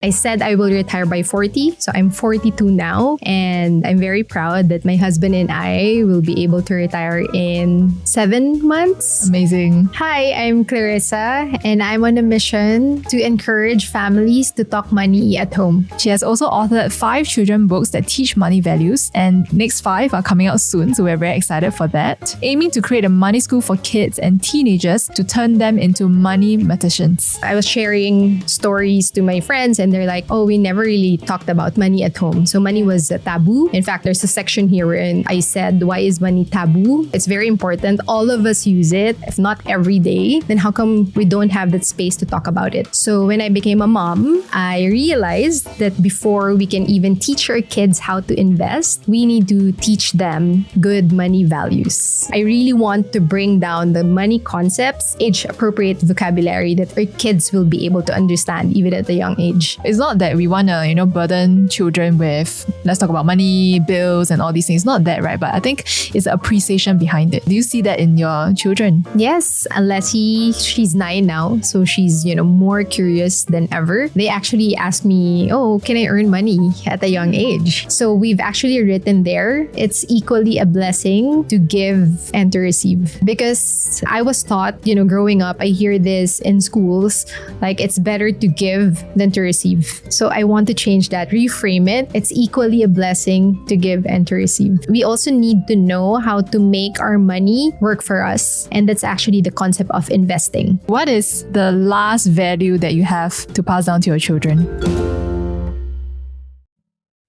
I said I will retire by 40, so I'm 42 now, and I'm very proud that my husband and I will be able to retire in 7 months. Amazing. Hi, I'm Clarissa, and I'm on a mission to encourage families to talk money at home. She has also authored 5 children books that teach money values, and next 5 are coming out soon, so we're very excited for that. Aiming to create a money school for kids and teenagers to turn them into money magicians. I was sharing stories to my friends, and they're like, oh, we never really talked about money at home. So money was a taboo. In fact, there's a section here wherein I said, why is money taboo? It's very important. All of us use it, if not every day. Then how come we don't have that space to talk about it? So when I became a mom, I realized that before we can even teach our kids how to invest, we need to teach them good money values. I really want to bring down the money concepts, age-appropriate vocabulary that our kids will be able to understand even at a young age. It's not that we want to, burden children with, let's talk about money, bills, and all these things. It's not that, right? But I think it's the appreciation behind it. Do you see that in your children? Yes, Alessi, she's 9 now, so she's, more curious than ever. They actually asked me, oh, can I earn money at a young age? So we've actually written there, it's equally a blessing to give and to receive. Because I was taught, growing up, I hear this in schools, like it's better to give than to receive. So I want to change that, reframe it. It's equally a blessing to give and to receive. We also need to know how to make our money work for us. And that's actually the concept of investing. What is the last value that you have to pass down to your children?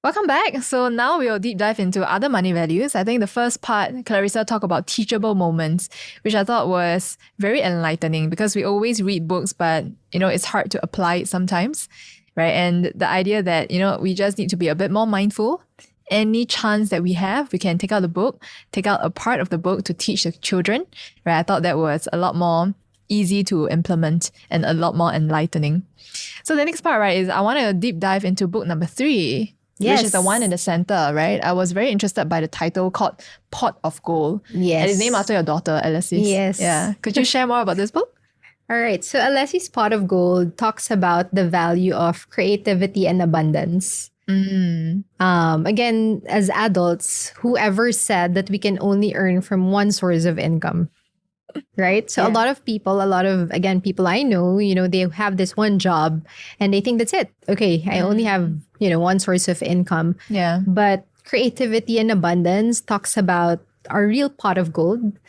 Welcome back. So now we'll deep dive into other money values. I think the first part, Clarissa talked about teachable moments, which I thought was very enlightening because we always read books, but it's hard to apply it sometimes, right? And the idea that, we just need to be a bit more mindful. Any chance that we have, we can take out the book, take out a part of the book to teach the children, right? I thought that was a lot more easy to implement and a lot more enlightening. So the next part, right, is I want to deep dive into book number 3. Yes. Which is the one in the center, right? I was very interested by the title called Pot of Gold. Yes. And it's named after your daughter, Alessi. Yes. Yeah. Could you share more about this book? All right. So Alessi's Pot of Gold talks about the value of creativity and abundance. Again, as adults, whoever said that we can only earn from one source of income? Right? So a lot of people I know, they have this one job and they think that's it. Okay, I only have, one source of income. Yeah. But creativity and abundance talks about our real pot of gold,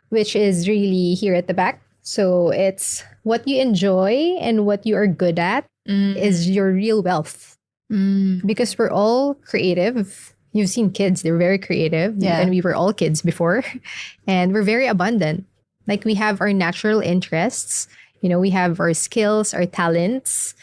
which is really here at the back. So it's what you enjoy and what you are good at is your real wealth. Because we're all creative. You've seen kids, they're very creative. Yeah. And we were all kids before. And we're very abundant. Like we have our natural interests, we have our skills, our talents,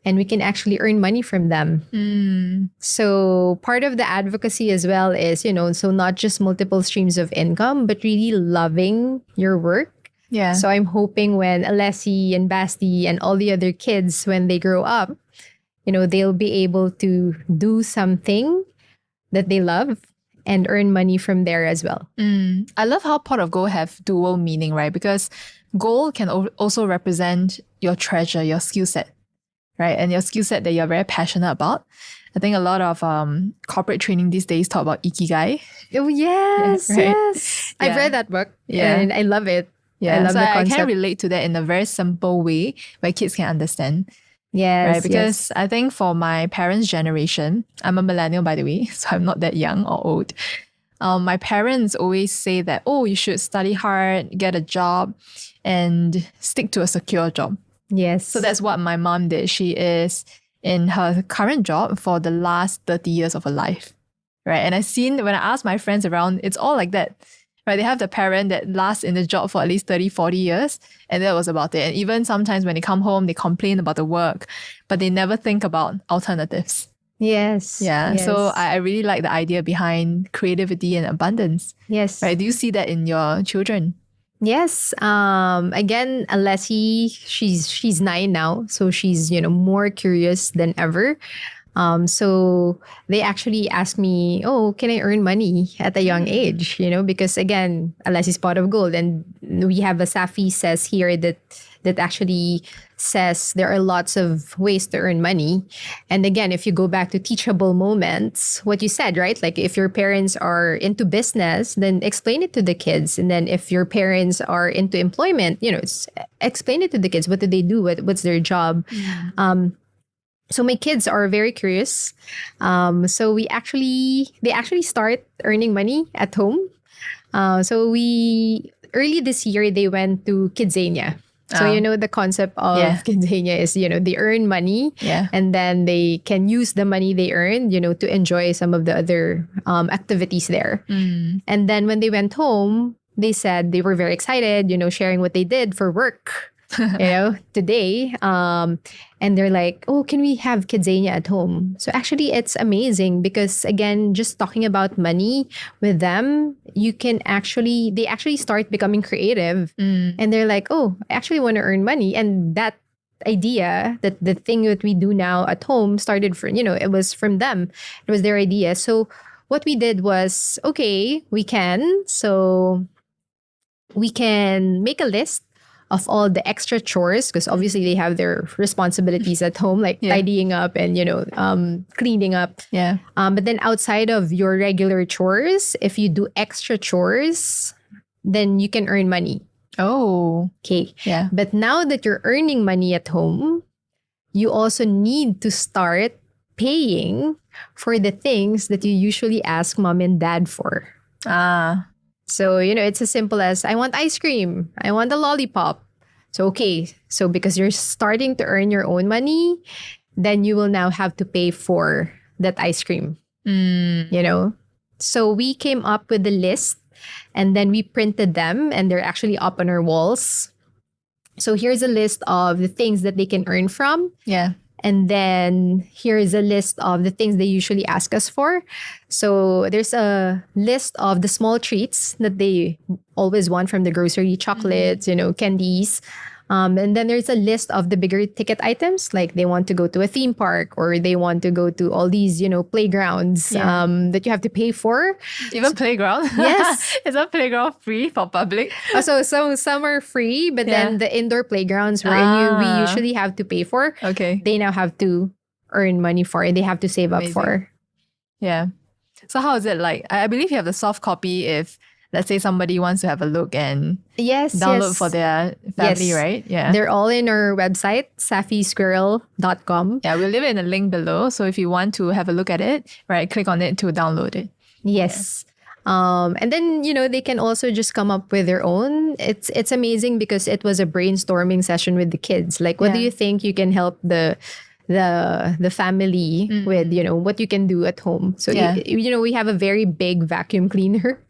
and we can actually earn money from them. So part of the advocacy as well is, so not just multiple streams of income, but really loving your work. Yeah. So I'm hoping when Alessi and Basti and all the other kids, when they grow up, they'll be able to do something that they love and earn money from there as well. I love how pot of gold have dual meaning, right? Because gold can also represent your treasure, your skill set, right? And your skill set that you're very passionate about. I think a lot of corporate training these days talk about ikigai. Oh, yes, Yeah, right? yes. I've read that book and I love it. Yeah, I love so the I concept. can relate to that in a very simple way where kids can understand. Yes, right? Because I think for my parents' generation, I'm a millennial, by the way, so I'm not that young or old. My parents always say that, oh, you should study hard, get a job, and stick to a secure job. Yes. So that's what my mom did. She is in her current job for the last 30 years of her life, right? And when I ask my friends around, it's all like that. Right, they have the parent that lasts in the job for at least 30, 40 years, and that was about it. And even sometimes when they come home, they complain about the work, but they never think about alternatives. Yes. Yeah. Yes. So I really like the idea behind creativity and abundance. Yes. Right. Do you see that in your children? Yes. Again, Alessi, she's 9 now, so she's more curious than ever. So they actually asked me, oh, can I earn money at a young age? Because again, Alessi's pot of gold. And we have a Safi says here that that actually says there are lots of ways to earn money. And again, if you go back to teachable moments, what you said, right? Like if your parents are into business, then explain it to the kids. And then if your parents are into employment, explain it to the kids. What do they do? What's their job? So my kids are very curious. So they actually start earning money at home. So early this year, they went to Kidzania. So, the concept of Kidzania is, they earn money and then they can use the money they earn, to enjoy some of the other activities there. And then when they went home, they said they were very excited, sharing what they did for work. Today. And they're like, oh, can we have Kidzania at home? So actually, it's amazing because, again, just talking about money with them, they actually start becoming creative. And they're like, oh, I actually want to earn money. And that idea, that the thing that we do now at home started from, it was from them. It was their idea. So what we did was, okay, we can make a list of all the extra chores, because obviously they have their responsibilities at home, like tidying up and, cleaning up. Yeah. But then outside of your regular chores, if you do extra chores, then you can earn money. Oh. Okay. Yeah. But now that you're earning money at home, you also need to start paying for the things that you usually ask mom and dad for. So, it's as simple as, I want ice cream. I want a lollipop. So, okay. So, because you're starting to earn your own money, then you will now have to pay for that ice cream. So, we came up with a list and then we printed them and they're actually up on our walls. So, here's a list of the things that they can earn from. Yeah. And then here's a list of the things they usually ask us for. So there's a list of the small treats that they always want from the grocery, chocolates, candies. And then there's a list of the bigger ticket items, like they want to go to a theme park or they want to go to all these, playgrounds that you have to pay for. Even playground? Yes. Is that playground free for public? So some are free, but then the indoor playgrounds we usually have to pay for, they now have to earn money for it. They have to save up for. Yeah. So how is it like? I believe you have the soft copy if, let's say, somebody wants to have a look and download for their family, right? Yeah. They're all in our website, saffysquirrel.com. Yeah, we'll leave it in the link below. So if you want to have a look at it, right, click on it to download it. Yes. And then, they can also just come up with their own. It's amazing because it was a brainstorming session with the kids. Like, what do you think you can help the family with, what you can do at home. So, we have a very big vacuum cleaner.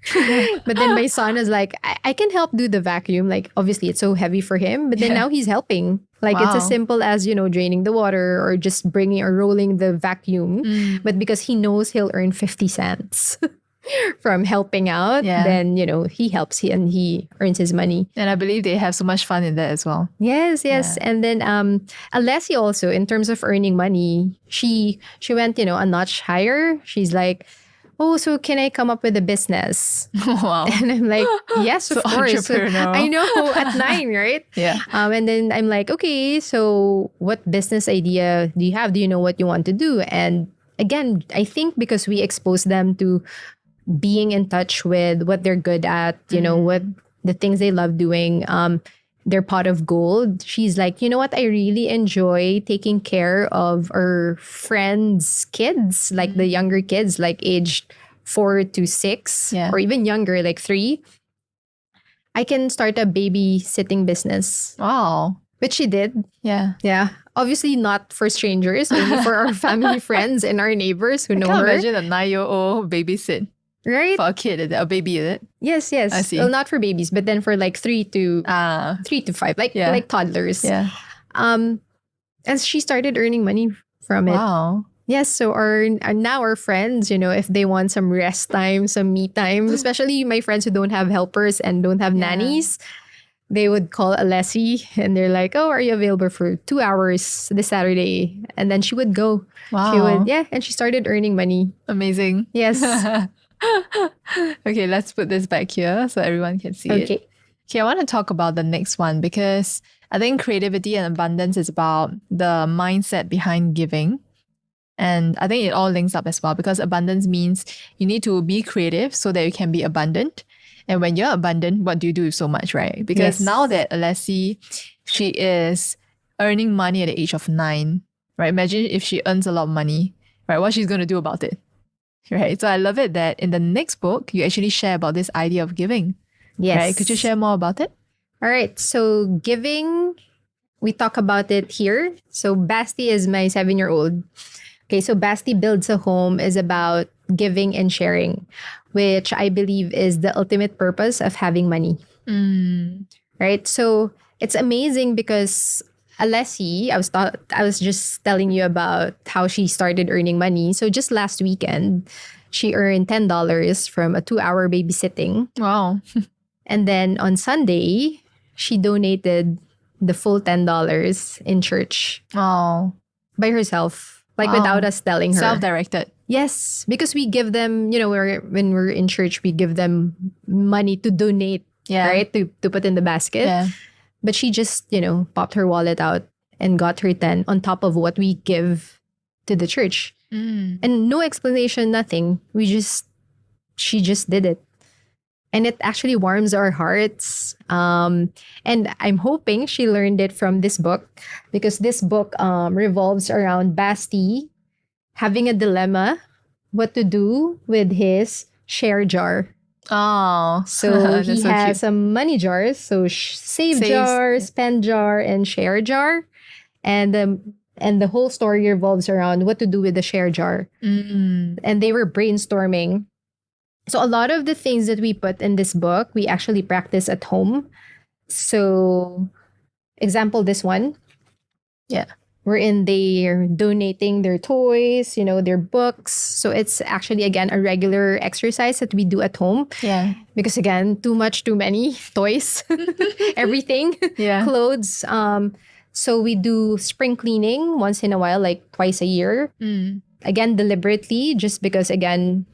But then my son is like, I can help do the vacuum. Like, obviously, it's so heavy for him. But then now he's helping. Like, it's as simple as, draining the water or just bringing or rolling the vacuum. But because he knows he'll earn 50 cents. From helping out, then, he helps and he earns his money. And I believe they have so much fun in that as well. Yes. Yeah. And then Alessi also, in terms of earning money, she went, a notch higher. She's like, oh, so can I come up with a business? Wow. And I'm like, yes, of course. So, I know, at 9, right? Yeah. And then I'm like, okay, so what business idea do you have? Do you know what you want to do? And again, I think because we expose them to being in touch with what they're good at, what the things they love doing, their pot of gold. She's like, you know what? I really enjoy taking care of our friends' kids, like the younger kids, like aged 4 to 6 or even younger, like 3. I can start a babysitting business. Wow. Which she did. Yeah. Yeah. Obviously not for strangers, only for our family friends and our neighbors who know her. I can't imagine a 9-year-old babysit. Right? For a kid, a baby, is it? Yes. I see. Well, not for babies, but then for like 3 to 5, like toddlers. Yeah. And she started earning money from it. Wow. Yes. So now our friends, if they want some rest time, some me time, especially my friends who don't have helpers and don't have nannies, they would call Alessi and they're like, oh, are you available for 2 hours this Saturday? And then she would go. Wow. She would, and she started earning money. Amazing. Yes. Okay, let's put this back here so everyone can see it. Okay, I want to talk about the next one because I think creativity and abundance is about the mindset behind giving. And I think it all links up as well because abundance means you need to be creative so that you can be abundant. And when you're abundant, what do you do with so much, right? Because now that Alessi, she is earning money at the age of 9, right? Imagine if she earns a lot of money, right? What she's going to do about it, right? So I love it that in the next book, you actually share about this idea of giving. Yes. Right? Could you share more about it? All right. So giving, we talk about it here. So Basti is my 7-year-old. Okay, so Basti Builds a Home is about giving and sharing, which I believe is the ultimate purpose of having money. Right? So it's amazing because Alessi, I was just telling you about how she started earning money. So just last weekend, she earned $10 from a 2-hour babysitting. Wow. And then on Sunday, she donated the full $10 in church. Oh. By herself. Like without us telling her. Self-directed. Yes. Because we give them, when we're in church, we give them money to donate, right? To put in the basket. Yeah. But she just, popped her wallet out and got her 10 on top of what we give to the church. And no explanation, nothing. She just did it. And it actually warms our hearts. And I'm hoping she learned it from this book because this book revolves around Basti having a dilemma what to do with his share jar. Oh. So he has some money jars. So save jar, spend jar, and share jar. And the whole story revolves around what to do with the share jar. And they were brainstorming. So a lot of the things that we put in this book, we actually practice at home. So, example, this one. Yeah. Wherein they're donating their toys, their books. So it's actually, again, a regular exercise that we do at home. Yeah. Because, again, too many toys, everything, clothes. So we do spring cleaning once in a while, like twice a year. Again, deliberately, just because, again,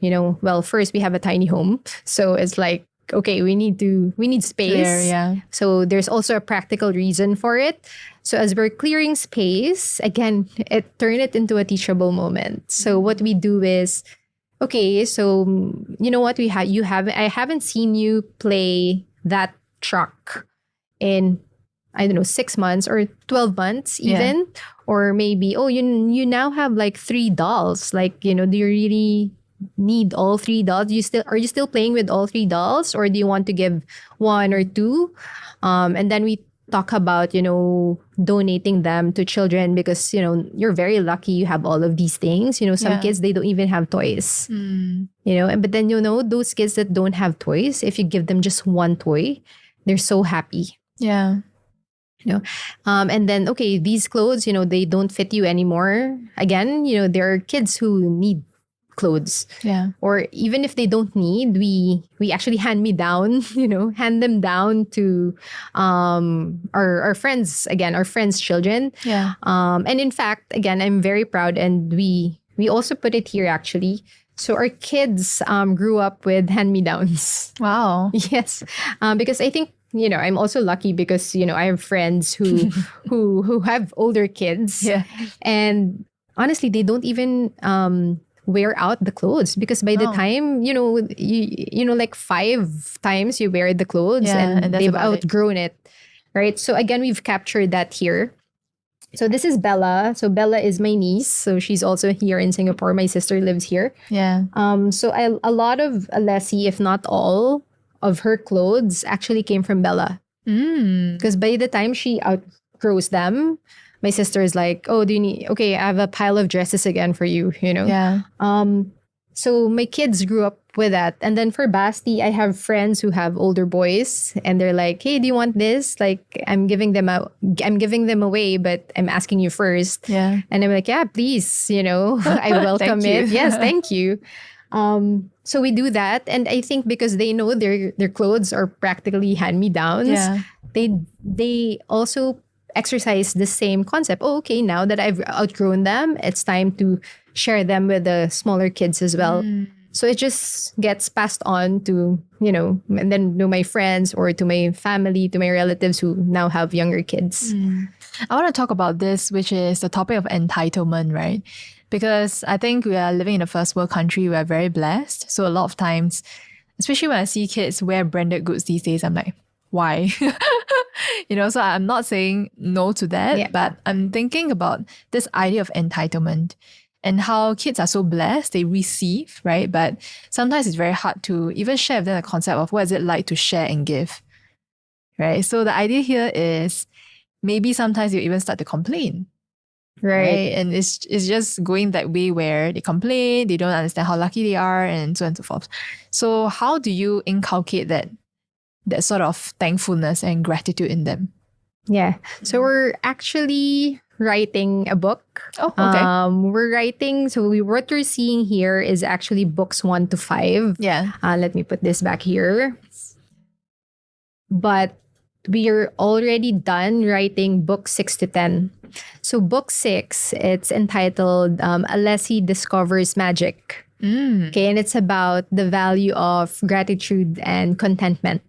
first we have a tiny home. So it's like, okay, we need space. So there's also a practical reason for it. So as we're clearing space, again, turn it into a teachable moment. So what we do is, okay, so you know what I haven't seen you play that truck in, I don't know, 6 months or 12 months even. Or maybe, you now have like 3 dolls. Like, do you really need all 3 dolls? Are you still playing with all 3 dolls? Or do you want to give 1 or 2? And then we talk about, donating them to children because, you're very lucky you have all of these things. Some kids, they don't even have toys. But then, those kids that don't have toys, if you give them just 1 toy, they're so happy. Yeah. And then, okay, these clothes, they don't fit you anymore. Again, there are kids who need clothes. Yeah. Or even if they don't need, we actually hand them down to our friends, again, our friends' children. Yeah. And in fact, again, I'm very proud, and we also put it here actually. So our kids grew up with hand-me-downs. Wow. Yes. Because I think, I'm also lucky because, I have friends who who have older kids. Yeah. And honestly, they don't even wear out the clothes because by the time, like 5 times you wear the clothes and they've outgrown it. Right? So again, we've captured that here. So this is Bella. So Bella is my niece. So she's also here in Singapore. My sister lives here. Yeah. So a lot of Alessi, if not all, of her clothes actually came from Bella. Because by the time she outgrows them, my sister is like, oh, okay, I have a pile of dresses again for you, Yeah. So my kids grew up with that. And then for Basti, I have friends who have older boys and they're like, hey, do you want this? Like, I'm giving them away, but I'm asking you first. Yeah. And I'm like, yeah, please, I welcome it. Yes, thank you. So we do that. And I think because they know their clothes are practically hand-me-downs, they also exercise the same concept. Oh, okay, now that I've outgrown them, it's time to share them with the smaller kids as well. So it just gets passed on to, and then to my friends or to my family, to my relatives who now have younger kids. I want to talk about this, which is the topic of entitlement, right? Because I think we are living in a first world country. We are very blessed. So a lot of times, especially when I see kids wear branded goods these days, I'm like, why? So I'm not saying no to that, but I'm thinking about this idea of entitlement and how kids are so blessed, they receive, right? But sometimes it's very hard to even share with them the concept of what is it like to share and give, right? So the idea here is maybe sometimes you even start to complain, right? And it's just going that way where they complain, they don't understand how lucky they are, and so on and so forth. So how do you inculcate that sort of thankfulness and gratitude in them? Yeah. So we're actually writing a book. Oh, okay. We're writing, what you're seeing here is actually books 1 to 5. Yeah. Let me put this back here. But we are already done writing book 6 to 10. So book 6, it's entitled Alessi Discovers Magic. Okay, and it's about the value of gratitude and contentment.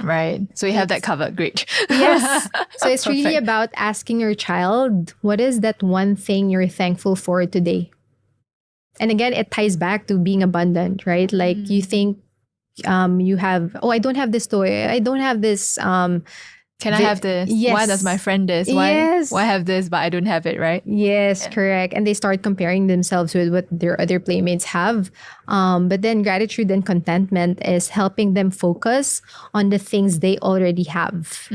Right. So you have that covered. Great. Yes. So it's really about asking your child, what is that one thing you're thankful for today? And again, it ties back to being abundant, right? Like you think you have, I don't have this toy. I don't have this. Can I have this? Yes. Why does my friend this? Why have this, but I don't have it, right? Yes, correct. And they start comparing themselves with what their other playmates have. But then gratitude and contentment is helping them focus on the things they already have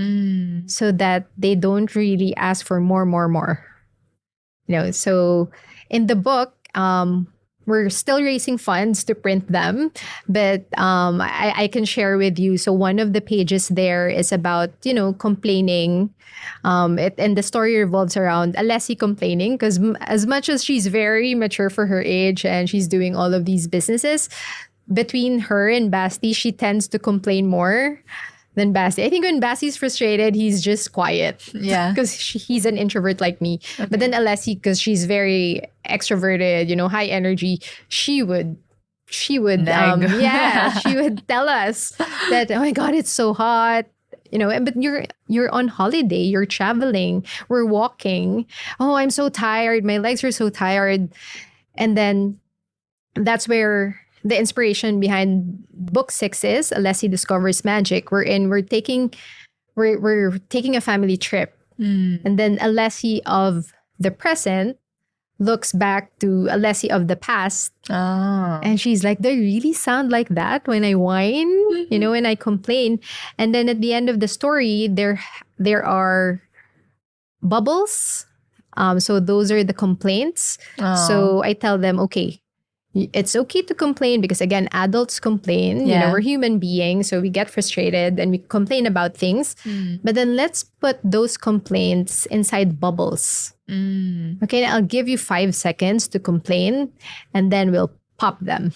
so that they don't really ask for more. So in the book, we're still raising funds to print them, but I can share with you. So one of the pages there is about, complaining. And the story revolves around Alessi complaining because as much as she's very mature for her age and she's doing all of these businesses, between her and Basti, she tends to complain more than Basti. I think when Basti's frustrated, he's just quiet. Yeah. Because he's an introvert like me. Okay. But then Alessi, because she's very extroverted, high energy, she would she would she would tell us that, oh my God, it's so hot. But you're on holiday, you're traveling, we're walking. Oh, I'm so tired. My legs are so tired. And then that's where the inspiration behind book 6 is Alessi Discovers Magic. We're taking a family trip. And then Alessi of the present looks back to Alessi of the past. And she's like, they really sound like that when I whine, when I complain. And then at the end of the story, there are bubbles. So those are the complaints. So I tell them, okay, it's okay to complain because, again, adults complain. We're human beings, so we get frustrated and we complain about things. But then let's put those complaints inside bubbles. Okay, I'll give you 5 seconds to complain and then we'll pop them.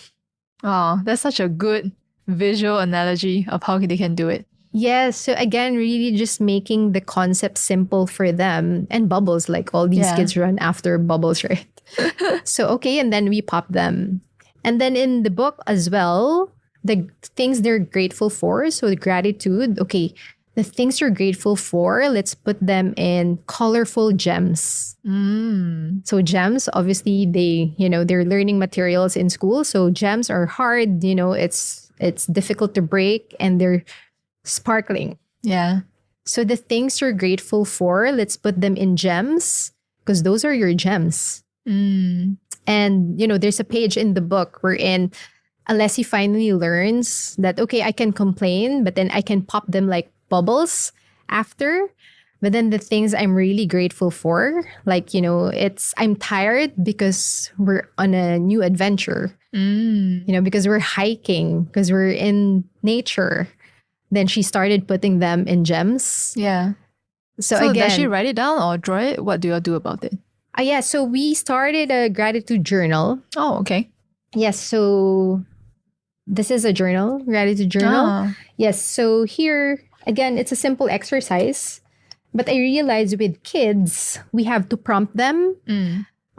Oh, that's such a good visual analogy of how they can do it. Yes. So again, really just making the concept simple for them. And bubbles, like all these kids run after bubbles, right? So, okay. And then we pop them. And then in the book as well, the things they're grateful for. So the gratitude, okay. The things you're grateful for, let's put them in colorful gems. So gems, obviously, they're learning materials in school. So gems are hard, it's difficult to break and they're sparkling. Yeah. So the things you're grateful for, let's put them in gems because those are your gems. And, there's a page in the book wherein Alessi finally learns that, okay, I can complain, but then I can pop them like bubbles after. But then the things I'm really grateful for, like, I'm tired because we're on a new adventure, because we're hiking, because we're in nature. Then she started putting them in gems. Yeah. So again, does she write it down or draw it? What do you do about it? Yeah. So we started a gratitude journal. Oh, okay. Yes. So this is a journal, gratitude journal. Yes. So here, again, it's a simple exercise. But I realized with kids, we have to prompt them.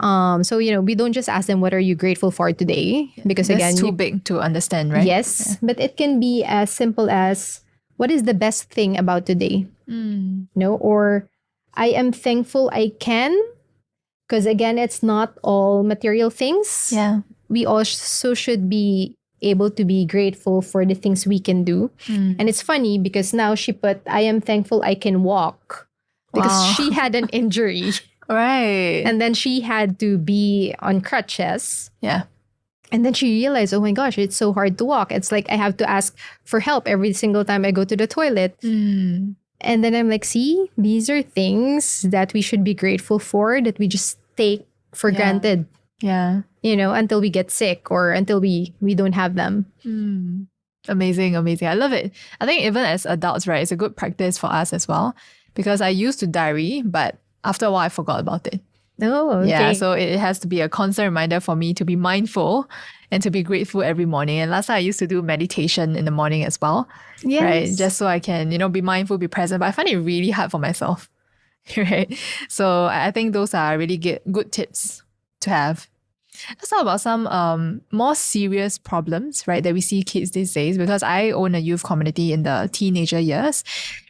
So, we don't just ask them, what are you grateful for today? Because That's again, too big to understand, right? yes, but it can be as simple as, what is the best thing about today? Or I am thankful I can. Because again, it's not all material things. Yeah. We also should be able to be grateful for the things we can do. And it's funny because now she put, I am thankful I can walk. Because Wow. she had an injury. Right. And then she had to be on crutches. Yeah. And then she realized, oh my gosh, it's so hard to walk. It's like I have to ask for help every single time I go to the toilet. And then I'm like, see, these are things that we should be grateful for, that we just take for granted, Yeah. Until we get sick or until we don't have them. Amazing. I love it. I think even as adults, right, it's a good practice for us as well. Because I used to diary, but after a while I forgot about it. Oh, okay. Yeah, so it has to be a constant reminder for me to be mindful and to be grateful every morning. And last time I used to do meditation in the morning as well. Yes. Right? Just so I can, be mindful, be present. But I find it really hard for myself. Right? So I think those are really good tips to have. Let's talk about some more serious problems, right, that we see kids these days, because I own a youth community in the teenager years,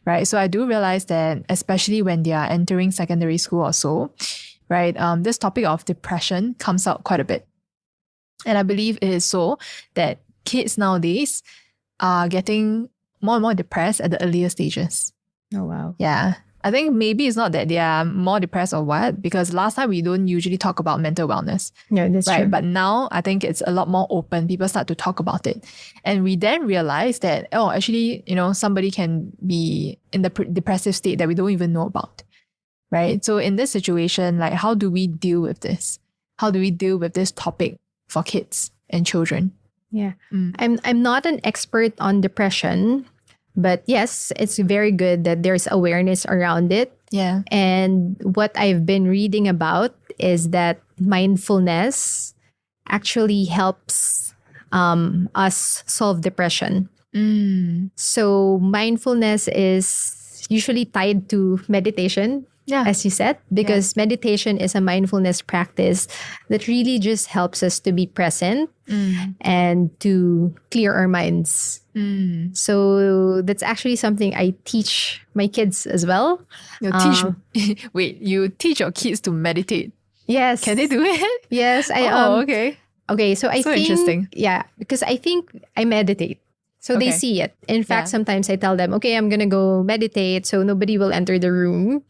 right? So I do realize that especially when they are entering secondary school or so, right, this topic of depression comes out quite a bit. And I believe it is so that kids nowadays are getting more and more depressed at the earlier stages. Oh, wow. Yeah. I think maybe it's not that they are more depressed or what, because last time we don't usually talk about mental wellness. No, that's right. true. But now I think it's a lot more open. People start to talk about it. And we then realize that, actually, somebody can be in the depressive state that we don't even know about. Right. So in this situation, like, how do we deal with this? How do we deal with this topic for kids and children? Yeah. I'm not an expert on depression, but yes, it's very good that there's awareness around it. Yeah. And what I've been reading about is that mindfulness actually helps us solve depression. So mindfulness is usually tied to meditation. Yeah. As you said, because meditation is a mindfulness practice that really just helps us to be present and to clear our minds. So that's actually something I teach my kids as well. Wait, you teach your kids to meditate? Yes. Can they do it? Yes. Okay. Okay, so I think... interesting. Yeah, because I think I meditate. So they see it. In fact, sometimes I tell them, okay, I'm going to go meditate so nobody will enter the room.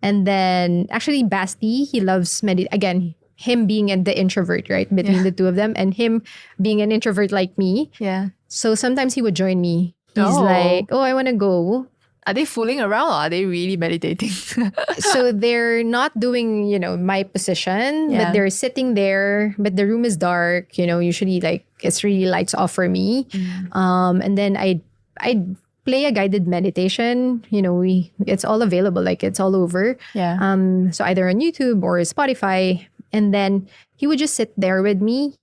And then actually Basti, he loves again, him being the introvert, right? Between the two of them and him being an introvert like me. Yeah. So sometimes he would join me. He's like, oh, I want to go. Are they fooling around or are they really meditating? So they're not doing, my position, but they're sitting there, but the room is dark, usually like it's really lights off for me. And then I'd play a guided meditation. It's all available, like it's all over. Yeah. So either on YouTube or Spotify. And then he would just sit there with me.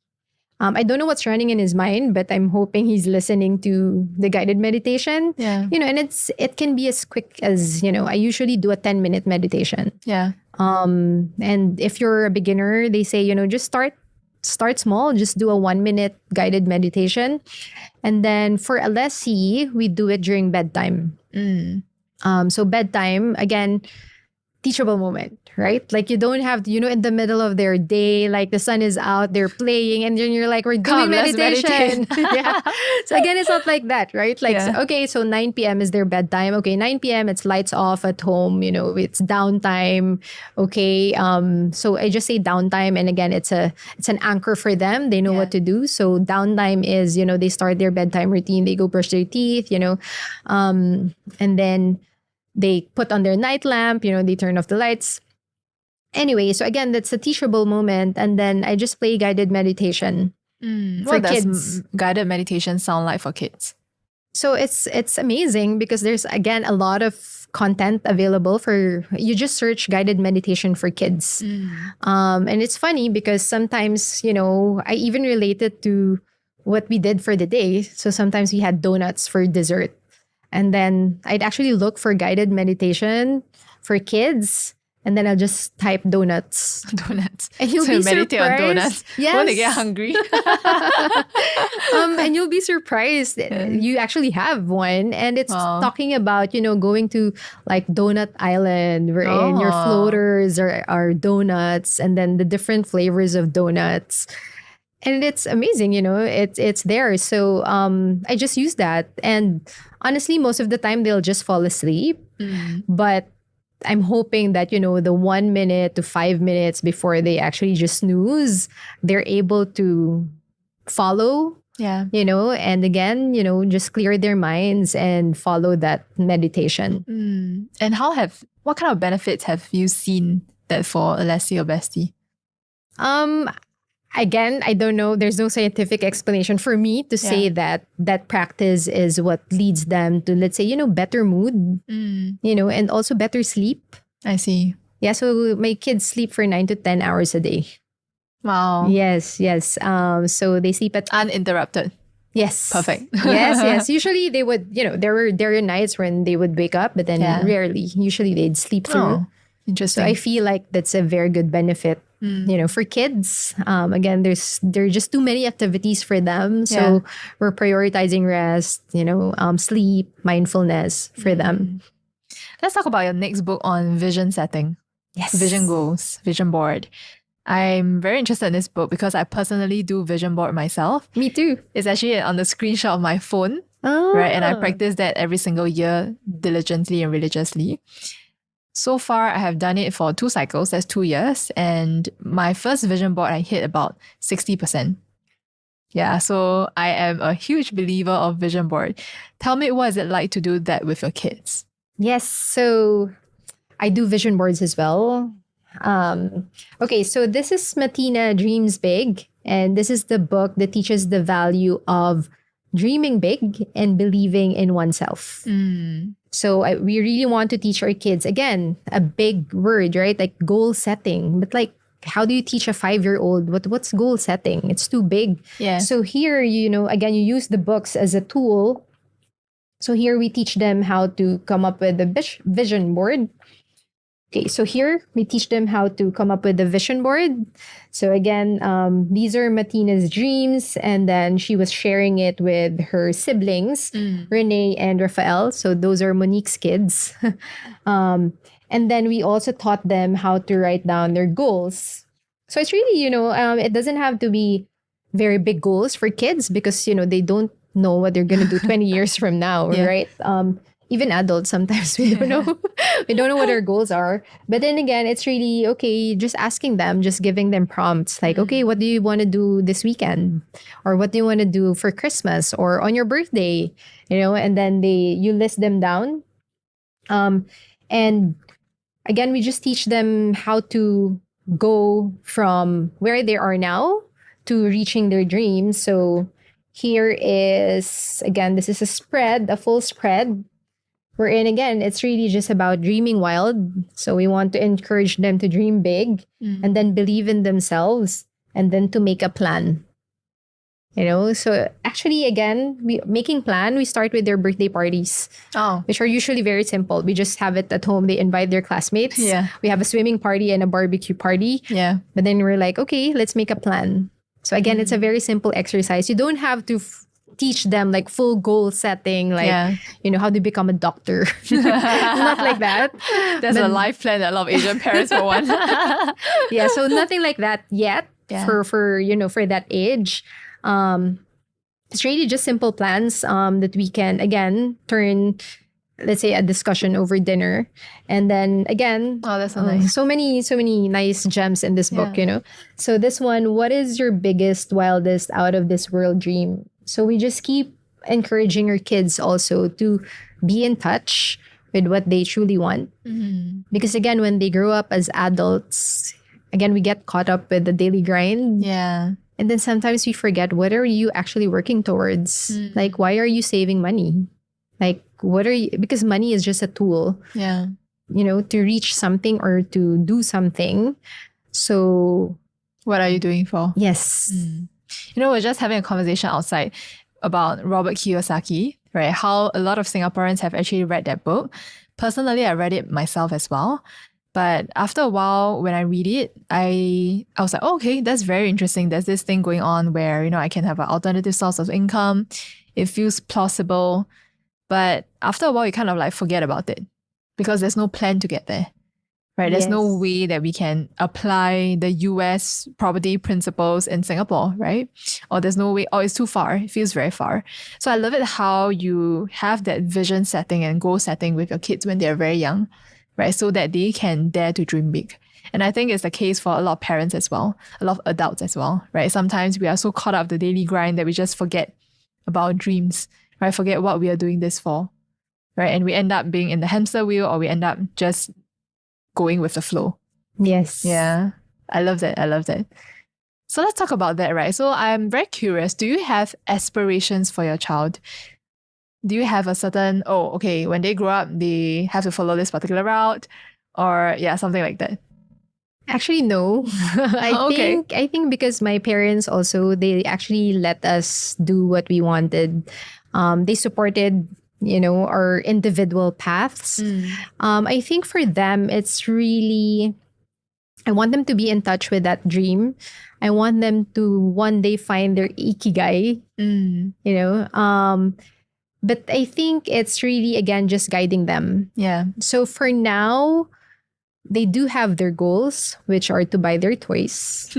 I don't know what's running in his mind, but I'm hoping he's listening to the guided meditation. Yeah. And it can be as quick as, I usually do a 10-minute meditation. Yeah. And if you're a beginner, they say, just start small, just do a 1-minute guided meditation. And then for Alessi, we do it during bedtime. So bedtime, again, teachable moment, right? Like you don't have to, in the middle of their day, like the sun is out, they're playing, and then you're like, we're doing meditation. Yeah. So again, it's not like that, right? Like, okay, so 9 p.m. is their bedtime. Okay, 9 p.m. it's lights off at home, it's downtime. Okay. So I just say downtime. And again, it's an anchor for them. They know what to do. So downtime is, they start their bedtime routine. They go brush their teeth, and then they put on their night lamp, they turn off the lights. Anyway, so again, that's a teachable moment. And then I just play guided meditation for kids. Guided meditation sound like for kids? So it's amazing because there's, again, a lot of content available for, you just search guided meditation for kids. And it's funny because sometimes, I even relate it to what we did for the day. So sometimes we had donuts for dessert. And then I'd actually look for guided meditation for kids. and then I'll just type donuts. Donuts. And you'll so be meditate on surprised. donuts. Yes. When they get hungry. And you'll be surprised. You actually have one, and it's Wow. talking about, going to like Donut Island, wherein your Oh. floaters are donuts, and then the different flavors of donuts. And it's amazing, it's there. So I just use that. And honestly, most of the time they'll just fall asleep. But I'm hoping that, the 1 minute to 5 minutes before they actually just snooze, they're able to follow, Yeah. and again, just clear their minds and follow that meditation. And what kind of benefits have you seen that for Alessi or Bestie? Again, I don't know. There's no scientific explanation for me to say that practice is what leads them to, let's say, better mood, and also better sleep. I see. Yeah, so my kids sleep for 9 to 10 hours a day. Wow. Yes. So they sleep at Uninterrupted. yes. Perfect. yes. Usually they would, there were nights when they would wake up, but then rarely. Usually they'd sleep through. Oh, interesting. So I feel like that's a very good benefit. For kids, again, there are just too many activities for them. So we're prioritizing rest, sleep, mindfulness for them. Let's talk about your next book on vision setting. Yes. Vision goals, vision board. I'm very interested in this book because I personally do vision board myself. Me too. It's actually on the screenshot of my phone, Oh. right? And I practice that every single year diligently and religiously. So far, I have done it for 2 cycles. That's 2 years. And my first vision board, I hit about 60%. Yeah, so I am a huge believer of vision board. Tell me, what is it like to do that with your kids? Yes. So I do vision boards as well. Okay, so this is Mattina Dreams Big. And this is the book that teaches the value of dreaming big and believing in oneself. So we really want to teach our kids, again, a big word, right? Like goal setting. But like, how do you teach a 5-year-old what's goal setting? It's too big. Yeah. So here, again, you use the books as a tool. So here we teach them how to come up with a vision board. Okay, so here we teach them how to come up with a vision board. So again, these are Mattina's dreams, and then she was sharing it with her siblings, Renee and Rafael. So those are Monique's kids. And then we also taught them how to write down their goals. So it's really, it doesn't have to be very big goals for kids because, they don't know what they're going to do 20 years from now, right? Even adults, sometimes we don't know. We don't know what our goals are. But then again, it's really, okay, just asking them, just giving them prompts. Like, okay, what do you want to do this weekend? Or what do you want to do for Christmas? Or on your birthday? And then you list them down. And again, we just teach them how to go from where they are now to reaching their dreams. So here is, again, this is a full spread. Wherein, again, it's really just about dreaming wild. So we want to encourage them to dream big and then believe in themselves and then to make a plan. So actually, again, making plan, we start with their birthday parties, which are usually very simple. We just have it at home. They invite their classmates. Yeah. We have a swimming party and a barbecue party. Yeah. But then we're like, okay, let's make a plan. So again, it's a very simple exercise. You don't have to teach them like full goal setting, like, how to become a doctor. Not like that. There's a life plan that a lot of Asian parents will want. Yeah, so nothing like that yet for that age. It's really just simple plans that we can, again, turn, let's say, a discussion over dinner. And then again, that's so nice. So many nice gems in this book, So this one, what is your biggest, wildest, out of this world dream? So we just keep encouraging our kids also to be in touch with what they truly want. Because again, when they grow up as adults, again, we get caught up with the daily grind. Yeah. And then sometimes we forget, what are you actually working towards? Like, why are you saving money? Like, because money is just a tool. Yeah. To reach something or to do something. So what are you doing for? Yes. We're just having a conversation outside about Robert Kiyosaki, right? How a lot of Singaporeans have actually read that book. Personally, I read it myself as well. But after a while, when I read it, I was like, oh, okay, that's very interesting. There's this thing going on where, I can have an alternative source of income. It feels plausible. But after a while, you kind of like forget about it because there's no plan to get there, right? There's no Yes. way that we can apply the US property principles in Singapore, right? Or there's no way, or it's too far. It feels very far. So I love it how you have that vision setting and goal setting with your kids when they're very young, right? So that they can dare to dream big. And I think it's the case for a lot of parents as well, a lot of adults as well, right? Sometimes we are so caught up with the daily grind that we just forget about our dreams, right? Forget what we are doing this for, right? And we end up being in the hamster wheel, or we end up just going with the flow. Yes. Yeah. I love that. I love that. So let's talk about that, right? So I'm very curious. Do you have aspirations for your child? Do you have a certain, okay, when they grow up, they have to follow this particular route, or something like that? Actually, no. Okay. I think because my parents also, they actually let us do what we wanted. They supported, our individual paths. I think for them, it's really, I want them to be in touch with that dream. I want them to one day find their ikigai, but I think it's really, again, just guiding them. Yeah. So for now, they do have their goals, which are to buy their toys.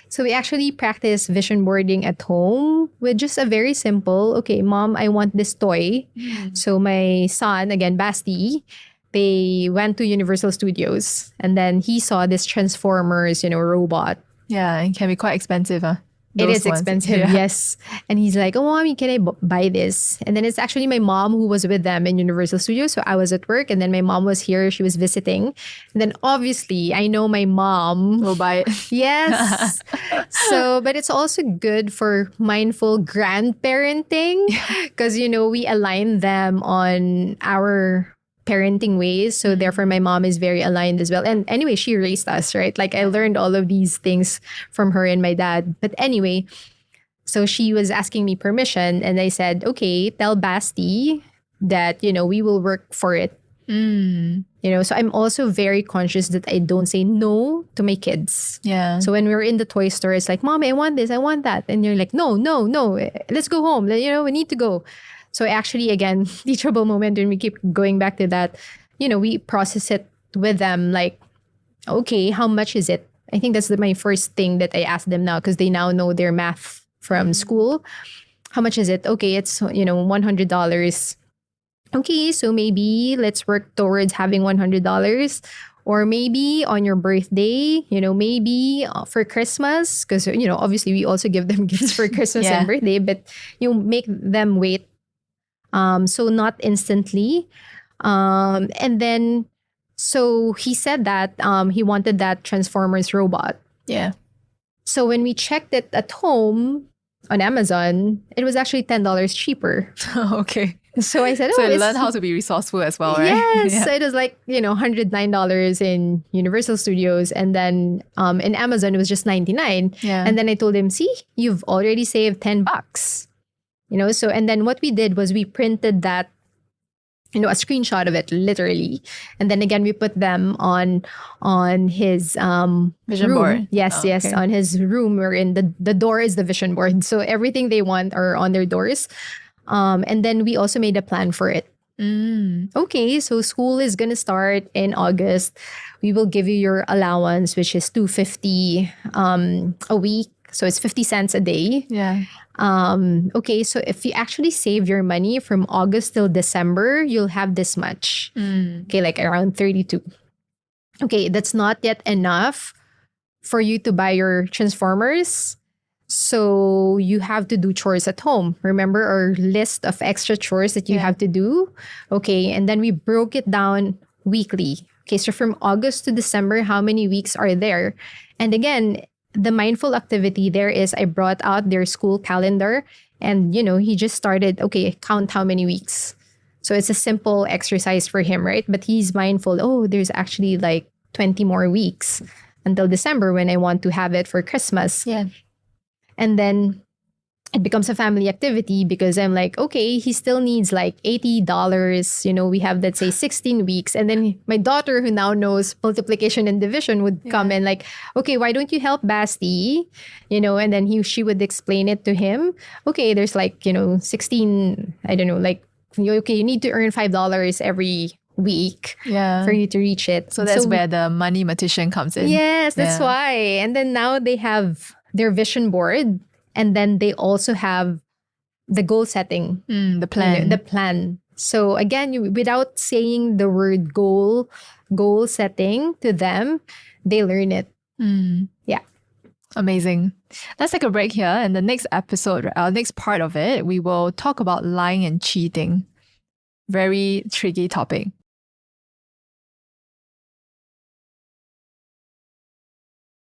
So we actually practice vision boarding at home with just a very simple, okay, mom, I want this toy. So my son, again, Basti, they went to Universal Studios and then he saw this Transformers, robot. Yeah, it can be quite expensive, huh? It Those is ones. expensive, Yeah. yes. And he's like, oh, mommy, can I buy this? And then it's actually my mom who was with them in Universal Studios. So I was at work and then my mom was here. She was visiting. And then obviously, I know my mom We'll buy it. Yes. So, but it's also good for mindful grandparenting because, we align them on our parenting ways. So therefore my mom is very aligned as well. And anyway, she raised us, right? Like I learned all of these things from her and my dad. But anyway, so she was asking me permission and I said, okay, tell Basti that, we will work for it. So I'm also very conscious that I don't say no to my kids. Yeah. So when we were in the toy store, it's like, Mommy, I want this, I want that. And you're like, no, let's go home. We need to go. So actually, again, teachable moment when we keep going back to that, we process it with them like, okay, how much is it? I think that's my first thing that I ask them now because they now know their math from school. How much is it? Okay, it's, $100. Okay, so maybe let's work towards having $100. Or maybe on your birthday, maybe for Christmas, because, obviously we also give them gifts for Christmas and birthday, but you make them wait. So not instantly. And then, so he said that he wanted that Transformers robot. Yeah. So when we checked it at home on Amazon, it was actually $10 cheaper. Okay. So I said, so you learn how to be resourceful as well, right? Yes. Yeah. So it was like, $109 in Universal Studios. And then in Amazon, it was just $99. Yeah. And then I told him, see, you've already saved $10. So, and then what we did was we printed that, a screenshot of it, literally. And then again, we put them on his vision room. board. Yes, yes, okay. on his room wherein the door is the vision board. So everything they want are on their doors. And then we also made a plan for it. Okay, so school is gonna start in August. We will give you your allowance, which is $250 a week. So it's 50 cents a day. Yeah. Okay, so if you actually save your money from August till December, you'll have this much. Okay, like around 32. Okay, that's not yet enough for you to buy your Transformers. So you have to do chores at home. Remember our list of extra chores that you have to do? Okay, and then we broke it down weekly. Okay, so from August to December, how many weeks are there? And again, the mindful activity there is I brought out their school calendar and, he just started, okay, count how many weeks. So it's a simple exercise for him, right? But he's mindful, there's actually like 20 more weeks until December when I want to have it for Christmas. Yeah. And then it becomes a family activity because I'm like, okay, he still needs like $80. We have, let's say, 16 weeks. And then my daughter, who now knows multiplication and division, would come and like, okay, why don't you help Basti? And then she would explain it to him. Okay, there's like, 16, I don't know, like, okay, you need to earn $5 every week for you to reach it. So that's where the money magician comes in. Yes, that's why. And then now they have their vision board. And then they also have the goal setting. The plan. The plan. So again, without saying the word goal setting to them, they learn it. Yeah. Amazing. Let's take a break here. And the next episode, our next part of it, we will talk about lying and cheating. Very tricky topic.